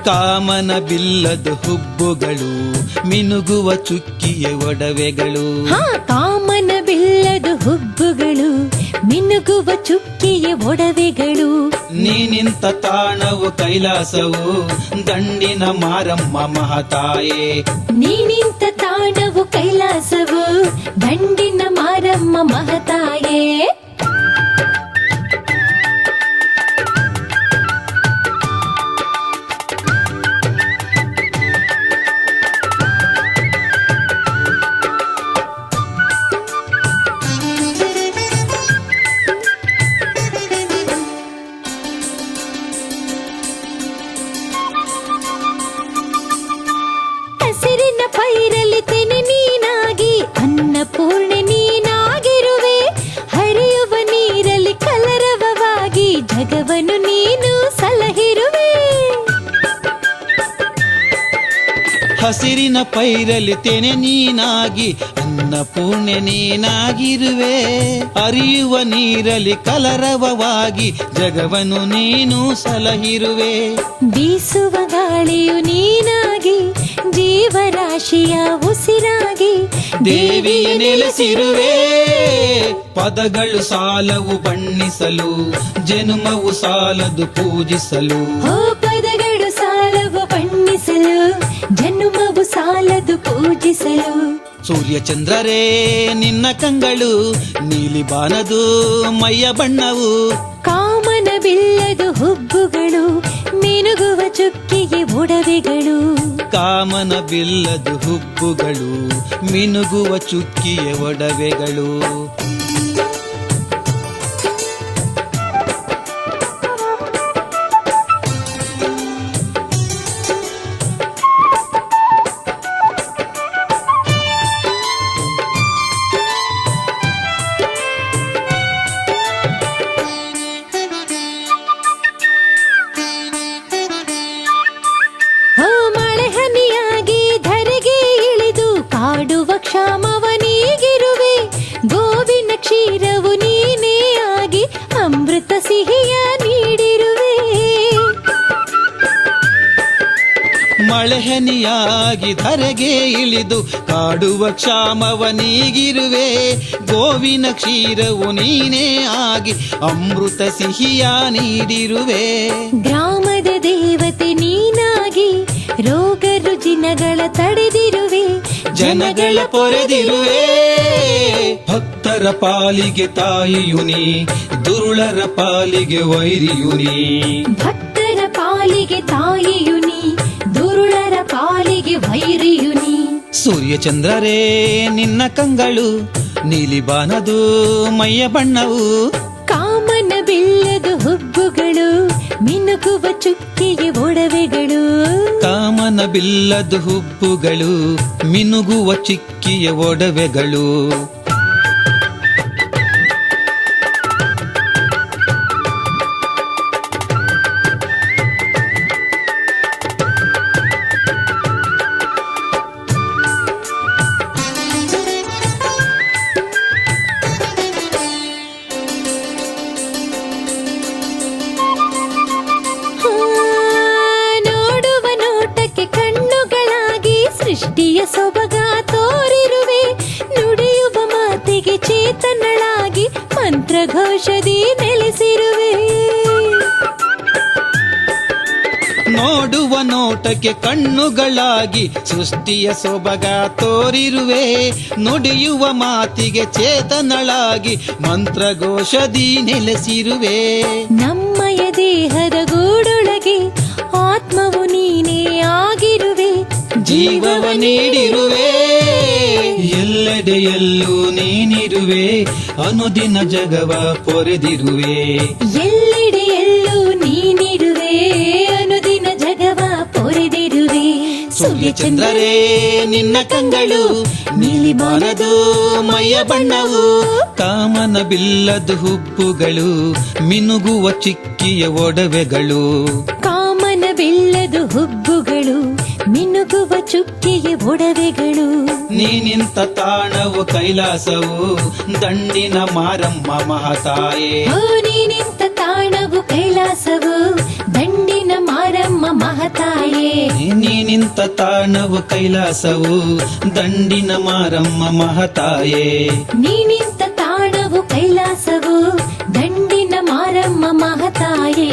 ಕಾಮನ ಬಿಲ್ಲದ ಹುಬ್ಬುಗಳು ಮಿನುಗುವ ಚುಕ್ಕಿಯ ಒಡವೆಗಳು. ಕಾಮನ ಬಿಲ್ಲದ ಹುಬ್ಬುಗಳು ಮಿನುಗುವ ಚುಕ್ಕಿಯ ಒಡವೆಗಳು. ನೀನಿಂತ ತಾಣವು ಕೈಲಾಸವು ದಂಡಿನ ಮಾರಮ್ಮ ಮಹತಾಯೇ. ನೀನಿಂತ ತಾಣವು ಕೈಲಾಸವು ದಂಡಿನ ಮಾರಮ್ಮ ಮಹತಾಯೇ. ಹಸಿರಿನ ಪೈರಲ್ಲಿ ತೆನೆ ನೀನಾಗಿ ಅನ್ನಪೂರ್ಣೆ ನೀನಾಗಿರುವೆ. ಹರಿಯುವ ನೀರಲ್ಲಿ ಕಲರವವಾಗಿ ಜಗವನ್ನು ನೀನು ಸಲಹಿರುವೆ. ಹಸಿರಿನ ಪೈರಲ್ಲಿ ತೆನೆ ನೀನಾಗಿ ಅನ್ನಪೂರ್ಣೆ ನೀನಾಗಿರುವೆ. ಹರಿಯುವ ನೀರಲ್ಲಿ ಕಲರವವಾಗಿ ಜಗವನ್ನು ನೀನು ಸಲಹಿರುವೆ. ಬೀಸುವ ಗಾಳಿಯು ನೀನಾಗಿ ಜೀವರಾಶಿಯ ಉಸಿರಾಗಿ ದೇವಿಯ ನೆಲೆಸಿರುವೆ. ಪದಗಳು ಸಾಲವು ಬಣ್ಣಿಸಲು ಜನುಮವು ಸಾಲದು ಪೂಜಿಸಲು. ಪದಗಳು ಸಾಲವು ಬಣ್ಣಿಸಲು ಜನುಮವು ಸಾಲದು ಪೂಜಿಸಲು. ಸೂರ್ಯ ಚಂದ್ರರೇ ನಿನ್ನ ಕಂಗಳು ನೀಲಿ ಬಾನದು ಮೈಯ ಬಣ್ಣವು. ಕಾಮನ ಬಿಲ್ಲದು ಹುಬ್ಬುಗಳು ಮಿನುಗುವ ಚುಕ್ಕಿಗೆ ಒಡವೆಗಳು. ಕಾಮನ ಬಿಲ್ಲದು ಹುಬ್ಬುಗಳು ಮಿನುಗುವ ಚುಕ್ಕಿಯ ಒಡವೆಗಳು. ಕಾಡುವ ಕ್ಷಾಮವನೀಗಿರುವೆ. ಗೋವಿನ ಕ್ಷೀರವು ನೀನೇ ಆಗಿ ಅಮೃತ ಸಿಹಿಯ ನೀಡಿರುವೆ. ಮಳೆಹನಿಯಾಗಿ ಧರೆಗೆ ಇಳಿದು ಕಾಡುವ ಕ್ಷಾಮವನೀಗಿರುವೆ. ಗೋವಿನ ಕ್ಷೀರವು ನೀನೇ ಆಗಿ ಅಮೃತ ಸಿಹಿಯ ನೀಡಿರುವೆ. ಗ್ರಾಮದ ದೇವತೆ ನೀನಾಗಿ ರೋಗ ರುಜಿನಗಳ ತಡೆದಿರುವೆ. ಜನಗಳ ಪೊರೆದಿರುವೆ. ಭಕ್ತರ ಪಾಲಿಗೆ ತಾಯಿಯು ನೀ ದುರುಳರ ಪಾಲಿಗೆ ವೈರಿಯು ನೀ. ಭಕ್ತರ ಪಾಲಿಗೆ ತಾಯಿಯು ನೀ ದುರುಳರ ಪಾಲಿಗೆ ವೈರಿಯು ನೀ. ಸೂರ್ಯ ಚಂದ್ರರೇ ನಿನ್ನ ಕಂಗಳು ನೀಲಿ ಬಾನದು ಮೈಯ ಬಣ್ಣವು. ಕಾಮನ ಬಿಲ್ಲದು ಹುಬ್ಬುಗಳು ಮಿನುಗುವ ಚುಕ್ಕಿಗೆ ಒಡವೆಗಳು. ಕಾಮನ ಬಿಲ್ಲದು ಹುಬ್ಬುಗಳು ಮಿನುಗುವ ಚಿಕ್ಕಿಯ ಒಡವೆಗಳು. ಸೃಷ್ಟಿಯ ಸೊಬಗ ತೋರಿರುವೆ. ನುಡಿಯುವ ಮಾತಿಗೆ ಚೇತನಳಾಗಿ ಮಂತ್ರಘೋಷದಿ ನೆಲೆಸಿರುವೆ. ನೋಡುವ ನೋಟಕ್ಕೆ ಕಣ್ಣುಗಳಾಗಿ ಸೃಷ್ಟಿಯ ಸೊಬಗ ತೋರಿರುವೆ. ನುಡಿಯುವ ಮಾತಿಗೆ ಚೇತನಳಾಗಿ ಮಂತ್ರಘೋಷದಿ ನೆಲೆಸಿರುವೆ. ನಮ್ಮಯ ದೇಹದ ಗೂಡೊಳಗೆ ಆತ್ಮವು ನೀನೇ ಆಗಿರುವೆ. ಜೀವವ ನೀಡಿರುವೆ. ಎಲ್ಲೆಡೆಯಲ್ಲೂ ನೀನಿರುವೆ. ಅನುದಿನ ಜಗವ ಪೊರೆದಿರುವೆ. ಎಲ್ಲೆಡೆಯಲ್ಲೂ ನೀನಿರುವೆ. ಅನುದಿನ ಜಗವ ಪೊರೆದಿರುವೆ. ಸೂರ್ಯ ಚಂದ್ರರೇ ನಿನ್ನ ಕಂಗಳು ನೀಲಿ ಬಾನದು ಮೈಯ ಬಣ್ಣವು. ಕಾಮನ ಬಿಲ್ಲದು ಹುಬ್ಬುಗಳು ಮಿನುಗುವ ಚಿಕ್ಕಿಯ ಒಡವೆಗಳು. ಕಾಮನ ಬಿಲ್ಲದು ಹುಬ್ಬುಗಳು ಮಿನುಗುವ ಚುಕ್ಕಿಯ ಒಡವೆಗಳು. ನೀನಿಂತ ತಾಣವು ಕೈಲಾಸವು ದಂಡಿನ ಮಾರಮ್ಮ ಮಹತಾಯೇ. ನೀನಿಂತ ತಾಣವು ಕೈಲಾಸವು ದಂಡಿನ ಮಾರಮ್ಮ ಮಹತಾಯೇ. ತಾಣವು ಕೈಲಾಸವು ದಂಡಿನ ಮಾರಮ್ಮ ಮಹತಾಯೇ ನೀನಿಂತ ತಾಣವು ಕೈಲಾಸವು ದಂಡಿನ ಮಾರಮ್ಮ ಮಹತಾಯೇ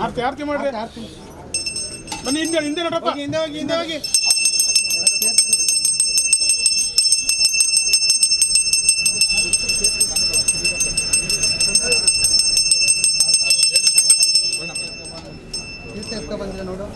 ಆರ್ತಿ ಆರ್ತಿ ಮಾಡ್ರಿ ಬನ್ನಿ ಹಿಂದೆ ಹಿಂದೆ ನೋಡಪ್ಪ ಹಿಂದೆ ಹೋಗಿ ಹಿಂದೆ ಹೋಗಿ ಬಂದ್ರೆ ನೋಡು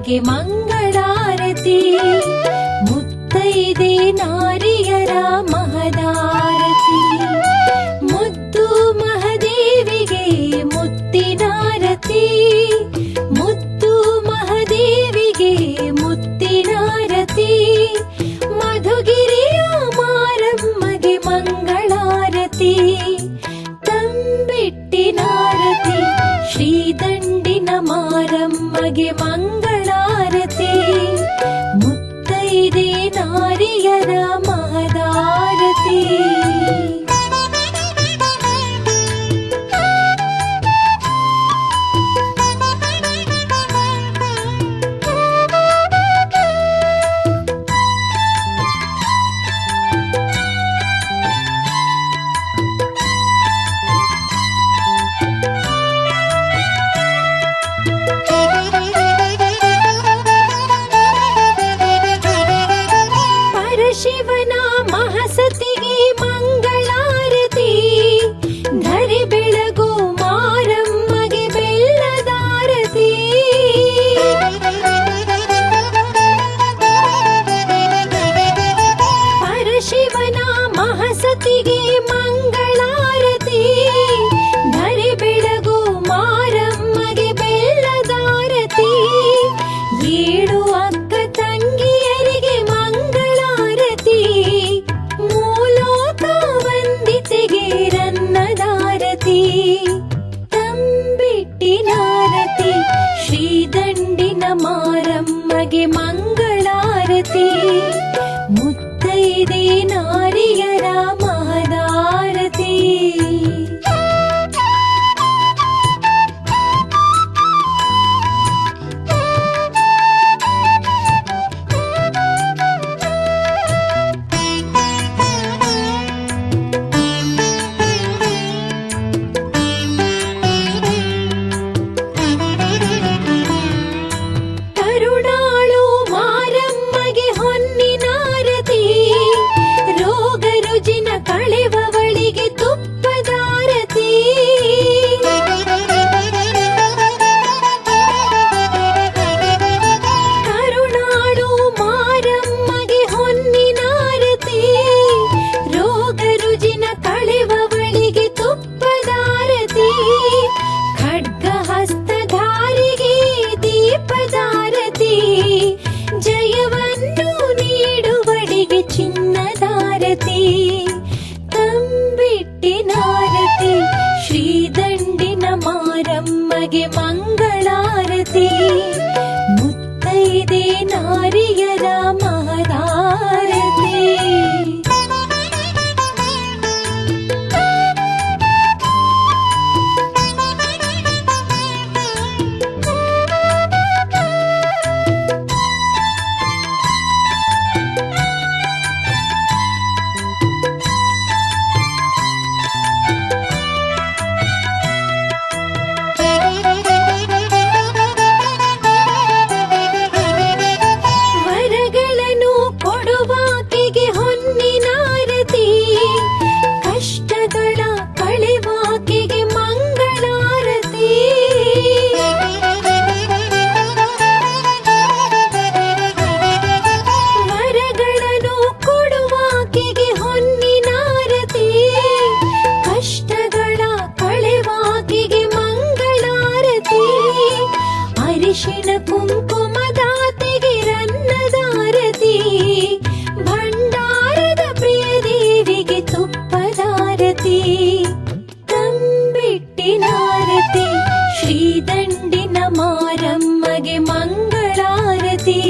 ಮಾರಮ್ಮಗೆ ಮಂಗಳಾರತಿ. ಮುತ್ತೈದೆ ನಾರಿಯರ ಮಹದಾರತಿ. ಮುದ್ದು ಮಹದೇವಿಗೆ ಮುತ್ತಿನಾರತಿ. ಮುದ್ದು ಮಹದೇವಿಗೆ ಮುತ್ತಿನಾರತಿ. ಮಧುಗಿರಿಯ ಮಾರಮ್ಮಗೆ ಮಂಗಳಾರತಿ. ತಂಬಿಟ್ಟಿನಾರತಿ ಶ್ರೀದಂಡಿನ ಮಾರಮ್ಮಗೆ ಮಂಗಳಾರತಿ. ಮುತ್ತೈದೆ ನಾರಿಯರ ಮಹದಾರತಿ. ಶಿವನ ಮಹಸತಿಗೆ ಮಂಗಳಾರತಿ. ಧರೆ ಬೆಳಗು ಮಾರಮ್ಮಗೆ ಬೆಲ್ಲದಾರತಿ. ಪರಶಿವನ ಮಹಸತಿಗೆ ಮಂಗಳಾರತಿ. ಧರೆ ಬೆಳಗು ಮಾರಮ್ಮಗೆ ಬೆಲ್ಲದಾರತಿ. ಏಳು ಅಕ್ಕ ತಂಗಿಯರಿಗೆ ಮೂಲೋಕ ವಂದಿತೆಗೆ ರನ್ನದಾರತಿ. ತಂಬಿಟ್ಟಿನಾರತಿ ಶ್ರೀದಂಡಿನ ಮಾರಮ್ಮಗೆ ಮಂಗಳಾರತಿ. ಮುತ್ತೈದೆ ನಾರಿಯರ ಮಹದಾರತಿ. ಕರುಣಾಳು ಮಾರಮ್ಮಗೆ ಹೊನ್ನಿನಾರತಿ. ರೋಗ ರುಜಿನ ಕಳೆವವಳಿಗೆ ತುಪ್ಪದಾರತಿ. ಕರುಣಾಳು ಮಾರಮ್ಮಗೆ ಹೊನ್ನಿನಾರತಿ. ರೋಗ ರುಜಿನ ಕಳೆವವಳಿಗೆ ತುಪ್ಪದಾರತಿ. ಖಡ್ಗ ಹಸ್ತಧಾರಿಗೆ ದೀಪದಾರತಿ. ಜಯವನ್ನು ನೀಡುವಳಿಗೆ ಚಿನ್ನದಾರತಿ. ತಂಬಿಟ್ಟಿನಾರತಿ ಶ್ರೀದಂಡಿನ ಮಾರಮ್ಮಗೆ ಮಂಗಳಾರತಿ. ಮುತ್ತೈದೆ ನಾರಿಯರ ಮಹದಾರತಿ. ವರಗಳನ್ನು ಕೊಡುವಾಕೆಗೆ ಹೊನ್ನಿನಾರತಿ. ಕಷ್ಟಗಳ ಕಳೆವಾಕೆಗೆ ಮಂಗಳಾರತಿ. ವರಗಳನ್ನು ಕೊಡುವಾಕೆಗೆ ಹೊನ್ನಿನಾರತಿ. ಕಷ್ಟಗಳ ಕಳೆವಾಕೆಗೆ ಮಂಗಳಾರತಿ. ಅರಿಶಿಣ ಕುಂಕುಮದಾತೆಗೆ ರನ್ನದಾರತಿ. ಭಂಡಾರದ ಪ್ರಿಯ ದೇವಿಗೆ ತುಪ್ಪದಾರತಿ. ತಂಬಿಟ್ಟಿನಾರತಿ ಶ್ರೀದಂಡಿನ ಮಾರಮ್ಮಗೆ ಮಂಗಳಾರತಿ.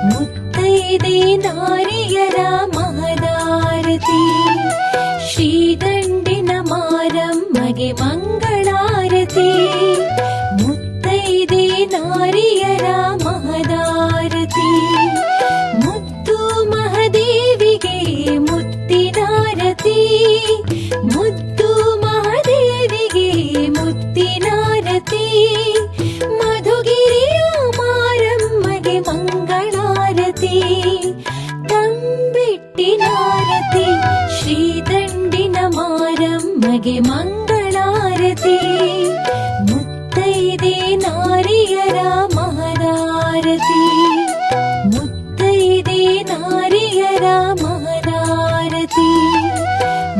ಮುತ್ತೈದೆ ನಾರಿಯರ ಮಹದಾರತಿ. ಶ್ರೀದಂಡಿನ ಮಾರಮ್ಮಗೆ ಮಂಗಳಾರತಿ. ಮುತ್ತೈದೆ ನಾರಿಯರ ಮಹದಾರತಿ. ಮುದ್ದು ಮಹದೇವಿಗೆ ಮುತ್ತಿನಾರತಿ. ಮುದ್ದು ಮಹದೇವಿಗೆ ಮುತ್ತಿನಾರತಿ. ಮಧುಗಿರಿಯ ಮಾರಮ್ಮಗೆ ಮಂಗಳಾರತಿ. ತಂಬಿಟ್ಟಿನಾರತಿ ಶ್ರೀದಂಡಿನ ಮಾರಮ್ಮಗೆ ಮಂಗಳಾರತಿ. ಮುತ್ತೈದೆ ನಾರಿಯರ ಮಹದಾರತಿ. ಮಂಗಳಾರತಿ ಮುತ್ತೈದೆ ನಾರಿಯರ ಮಹಾರಾರತಿ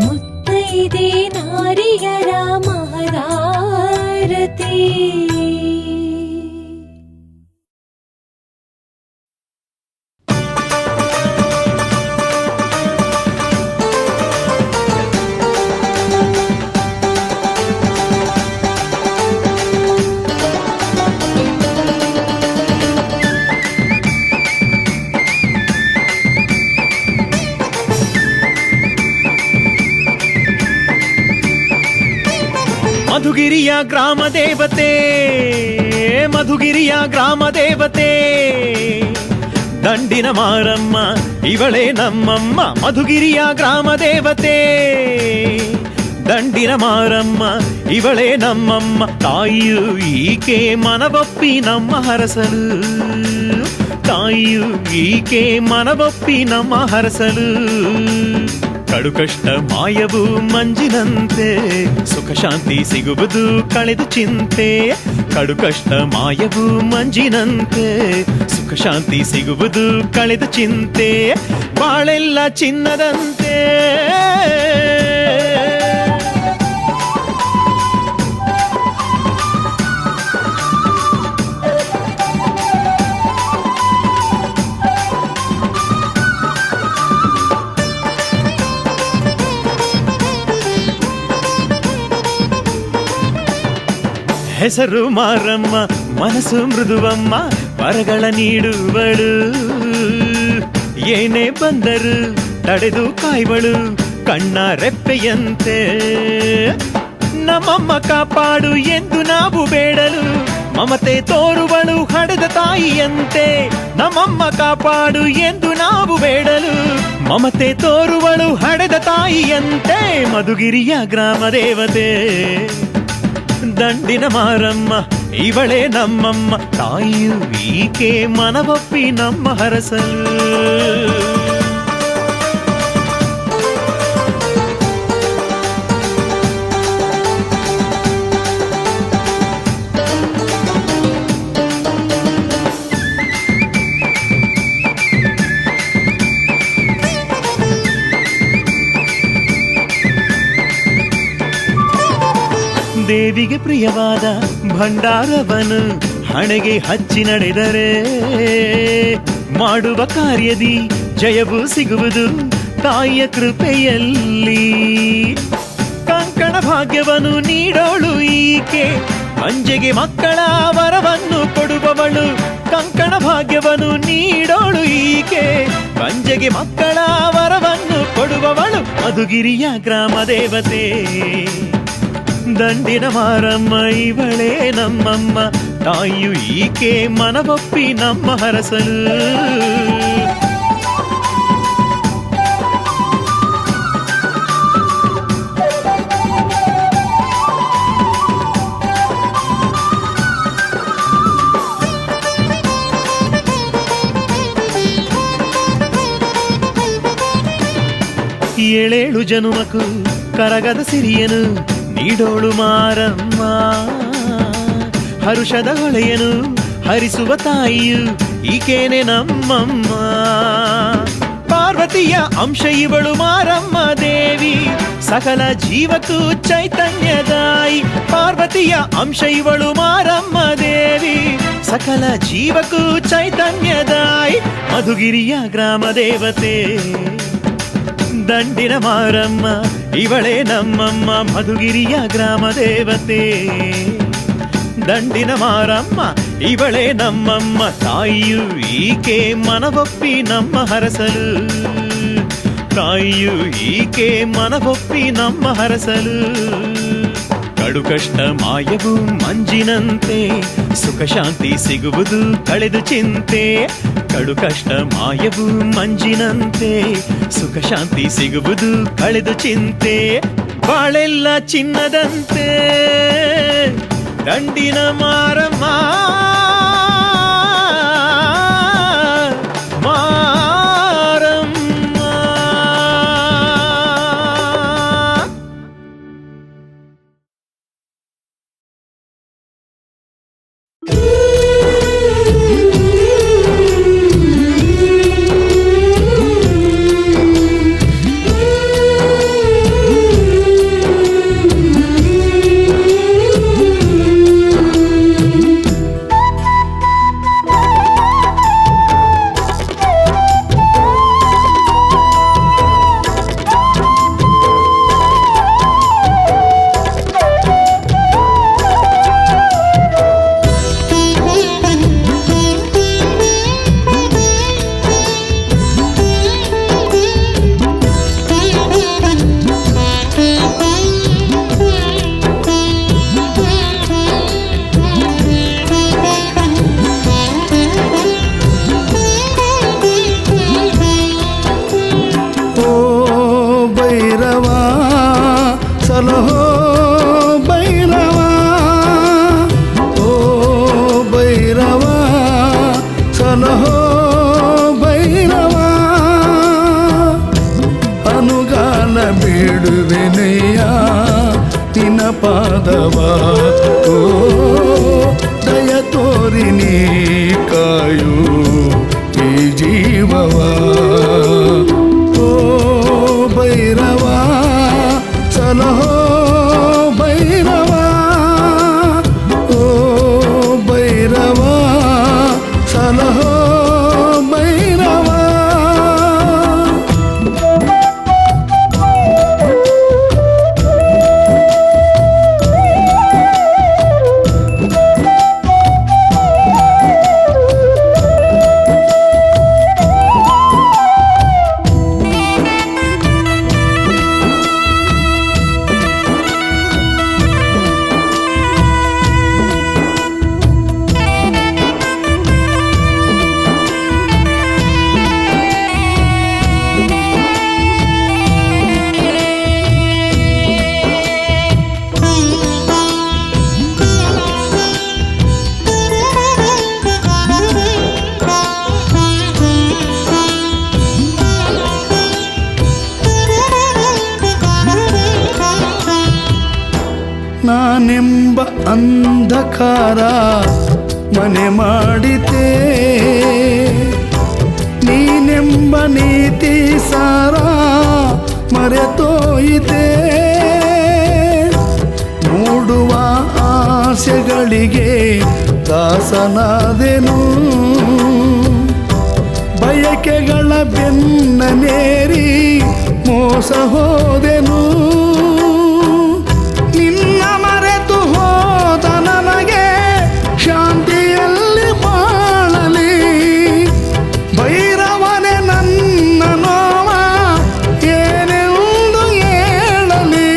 ಮುತ್ತೈದೆ ನಾರಿಯರ ಮಹಾರಾರತಿ. ಮಧುಗಿರಿಯ ಗ್ರಾಮ ದೇವತೆ, ಮಧುಗಿರಿಯ ಗ್ರಾಮ ದೇವತೆ, ದಂಡಿನ ಮಾರಮ್ಮ ಇವಳೇ ನಮ್ಮಮ್ಮ. ಮಧುಗಿರಿಯ ಗ್ರಾಮ ದೇವತೆ, ದಂಡಿನ ಮಾರಮ್ಮ ಇವಳೇ ನಮ್ಮಮ್ಮ. ತಾಯಿಯು ಈಕೆ ಮನವೊಪ್ಪಿ ನಮ್ಮ ಹರಸಲು, ತಾಯಿಯು ಈಕೆ ಮನವೊಪ್ಪಿ ನಮ್ಮ ಹರಸಲು. ಕಡು ಕಷ್ಟ ಮಾಯವು ಮಂಜಿನಂತೆ, ಸುಖ ಶಾಂತಿ ಸಿಗುವುದು ಕಳೆದು ಚಿಂತೆ. ಕಡು ಕಷ್ಟ ಮಾಯವು ಮಂಜಿನಂತೆ, ಸುಖ ಶಾಂತಿ ಸಿಗುವುದು ಕಳೆದು ಚಿಂತೆ. ಬಾಳೆಲ್ಲ ಚಿನ್ನದಂತೆ, ಹೆಸರು ಮಾರಮ್ಮ ಮನಸ್ಸು ಮೃದುವಮ್ಮ, ವರಗಳ ನೀಡುವಳು. ಏನೇ ಬಂದರು ತಡೆದು ಕಾಯ್ವಳು ಕಣ್ಣ ರೆಪ್ಪೆಯಂತೆ. ನಮ್ಮಮ್ಮ ಕಾಪಾಡು ಎಂದು ನಾವು ಬೇಡಲು, ಮಮತೆ ತೋರುವಳು ಹಡೆದ ತಾಯಿಯಂತೆ. ನಮ್ಮಮ್ಮ ಕಾಪಾಡು ಎಂದು ನಾವು ಬೇಡಲು, ಮಮತೆ ತೋರುವಳು ಹಡೆದ ತಾಯಿಯಂತೆ. ಮಧುಗಿರಿಯ ಗ್ರಾಮ ದೇವತೆ, ದಂಡಿನ ಮಾರಮ್ಮ ಇವಳೇ ನಮ್ಮಮ್ಮ. ತಾಯಿಯು ಈಕೆ ಮನವೊಪ್ಪಿ ನಮ್ಮ ಹರಸಲು. ದೇವಿಗೆ ಪ್ರಿಯವಾದ ಭಂಡಾರವನು ಹಣೆಗೆ ಹಚ್ಚಿ ನಡೆದರೆ, ಮಾಡುವ ಕಾರ್ಯದಿ ಜಯವು ಸಿಗುವುದು ತಾಯಿಯ ಕೃಪೆಯಲ್ಲಿ. ಕಂಕಣ ಭಾಗ್ಯವನ್ನು ನೀಡೋಳು ಈಕೆ, ಮಂಜೆಗೆ ಮಕ್ಕಳ ವರವನ್ನು ಕೊಡುವವಳು. ಕಂಕಣ ಭಾಗ್ಯವನ್ನು ನೀಡೋಳು ಈಕೆ, ಮಂಜೆಗೆ ಮಕ್ಕಳ ವರವನ್ನು ಕೊಡುವವಳು. ಮಧುಗಿರಿಯ ಗ್ರಾಮ ದೇವತೆ, ದಂಡಿನ ಮಾರಮ್ಮ ಇವಳೇ ನಮ್ಮಮ್ಮ. ತಾಯಿಯು ಈಕೆ ಮನವೊಪ್ಪಿ ನಮ್ಮ ಹರಸಲು. ಏಳೇಳು ಜನುಮಕು ಕರಗದ ಸಿರಿಯನು ನೀಡೋಳು ಮಾರಮ್ಮ. ಹರುಷದ ಹೊಳೆಯನು ಹರಿಸುವ ತಾಯಿಯು ಈಕೇನೆ ನಮ್ಮಮ್ಮ. ಪಾರ್ವತಿಯ ಅಂಶ ಇವಳು ಮಾರಮ್ಮ ದೇವಿ, ಸಕಲ ಜೀವಕ್ಕೂ ಚೈತನ್ಯದಾಯಿ. ಪಾರ್ವತಿಯ ಅಂಶ ಇವಳು ಮಾರಮ್ಮ ದೇವಿ, ಸಕಲ ಜೀವಕ್ಕೂ ಚೈತನ್ಯದಾಯಿ. ಮಧುಗಿರಿಯ ಗ್ರಾಮ ದೇವತೆ, ದಂಡಿನ ಮಾರಮ್ಮ ಇವಳೇ ನಮ್ಮಮ್ಮ. ಮಧುಗಿರಿಯ ಗ್ರಾಮ ದೇವತೆ, ದಂಡಿನ ಮಾರಮ್ಮ ಇವಳೇ ನಮ್ಮಮ್ಮ. ತಾಯಿಯು ಈಕೆ ಮನವೊಪ್ಪಿ ನಮ್ಮ ಹರಸಲು, ತಾಯಿಯು ಈಕೆ ಮನವೊಪ್ಪಿ ನಮ್ಮ ಹರಸಲು. ಕಡು ಕಷ್ಟ ಮಾಯವು ಮಂಜಿನಂತೆ, ಸುಖ ಶಾಂತಿ ಸಿಗುವುದು ಕಳೆದು ಚಿಂತೆ. ಕಡು ಕಷ್ಟ ಮಾಯವು ಮಂಜಿನಂತೆ, ಸುಖ ಶಾಂತಿ ಸಿಗುವುದು ಕಳೆದು ಚಿಂತೆ. ಬಾಳೆಲ್ಲ ಚಿನ್ನದಂತೆ, ದಂಡಿನ ಮಾರಮ್ಮ ಸಲಹೋ ಭೈರವ ಓ ಭೈರವ ಸಲಹೋ ಭೈರವ ಅನುಗಾಲ ಬೇಡುವೆನಯ್ಯ ನಿನ್ನ ಪಾದವ ಓ ದಯ ತೋರಿ ನೀ ಕಾಯು ಈ ಜೀವವ ಓ ಭೈರವ ಸಲಹೋ ಭೈರವ ಓ ಭೈರವ ಸಲಹೋ ಭೈರವ ನಾನೆಂಬ ಅಂಧಕಾರ ಮನೆ ಮಾಡಿತೆ ನೀನೆಂಬ ನೀತಿ ಸಾರ ಮರೆತೋಯಿತೆ ಮೂಡುವ ಆಸೆಗಳಿಗೆ ದಾಸನಾದೆನು ಬಯಕೆಗಳ ಬೆನ್ನನೇರಿ ಮೋಸ ಹೋದೆನು ನಿನ್ನ ಮರೆತು ಹೋದ ನನಗೆ ಶಾಂತಿಯಲ್ಲಿ ಬಾಳಲಿ ಭೈರವನೇ ನನ್ನ ನೋವ ಏನೆಂದು ಹೇಳಲಿ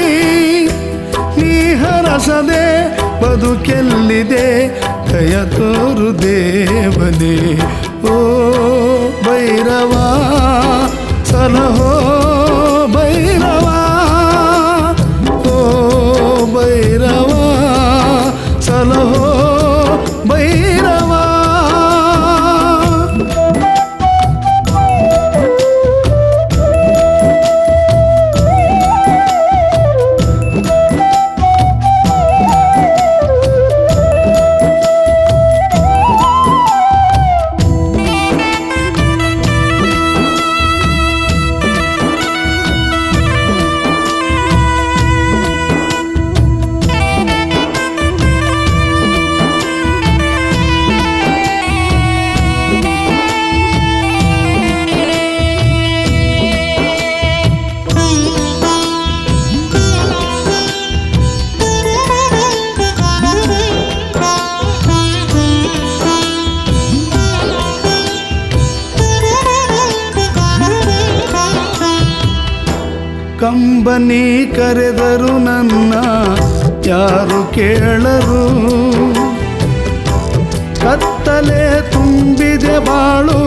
ನೀ ಹರಸದೆ ಬದುಕೆಲ್ಲಿದೆ ದಯ ತೋರು ದೇವನೇ ಓ ಭೈರವ ಸಲಹೋ ಭೈರವ ಓ ಭೈರವ ಸಲಹೋ ಭೈರವ ಕಂಬನಿ ಕರೆದರು ನನ್ನ ಯಾರು ಕೇಳರು ಕತ್ತಲೆ ತುಂಬಿದೆ ಬಾಳು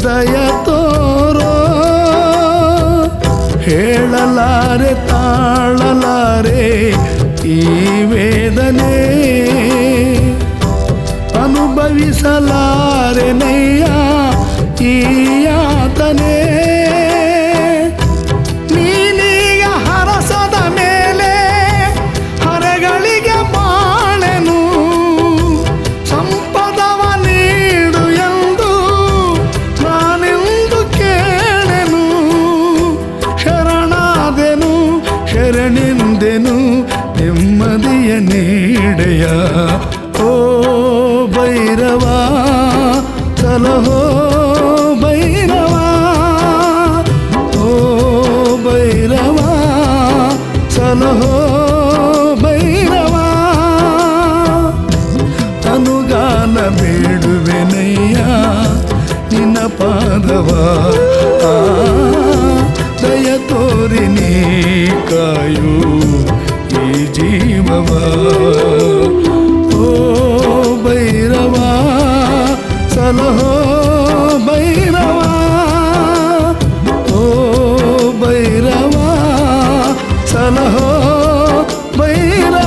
ದಯ ತೋರೋ ಹೇಳಲಾರೆ ತಾಳಲಾರೆ ಈ ವೇದನೆ ಅನುಭವಿಸಲಾರೆ ನಯ್ಯ ಈ ಯಾತನೆ ನೀನೀಗ ಹರಸದ ಮೇಲೆ ಹರಗಳಿಗೆ ಬಾಳೆನು ಸಂಪದವ ನೀಡು ಎಂದು ನಾನೆಂದು ಕೇಳೆನು ಶರಣಾದೆನು ಶರಣಿಂದೆನು ನೆಮ್ಮದಿಯ ನೀಡೆಯ ಓ ಭೈರವ ಸಲಹೋ ಭೈರವ ಓ ಭೈರವ ಸಲಹೋ ಭೈರವ ಅನುಗಾಲ ಬೇಡುವೆನಯ್ಯ ನಿನ್ನ ಪಾದವ ದಯ ತೋರಿ ನೀ ಕಾಯು ಈ ಜೀವವ ಓ ಭೈರವ ಸಲಹೋ ಭೈರವ ಓ ಭೈರವ ಸಲಹೋ ಭೈರವ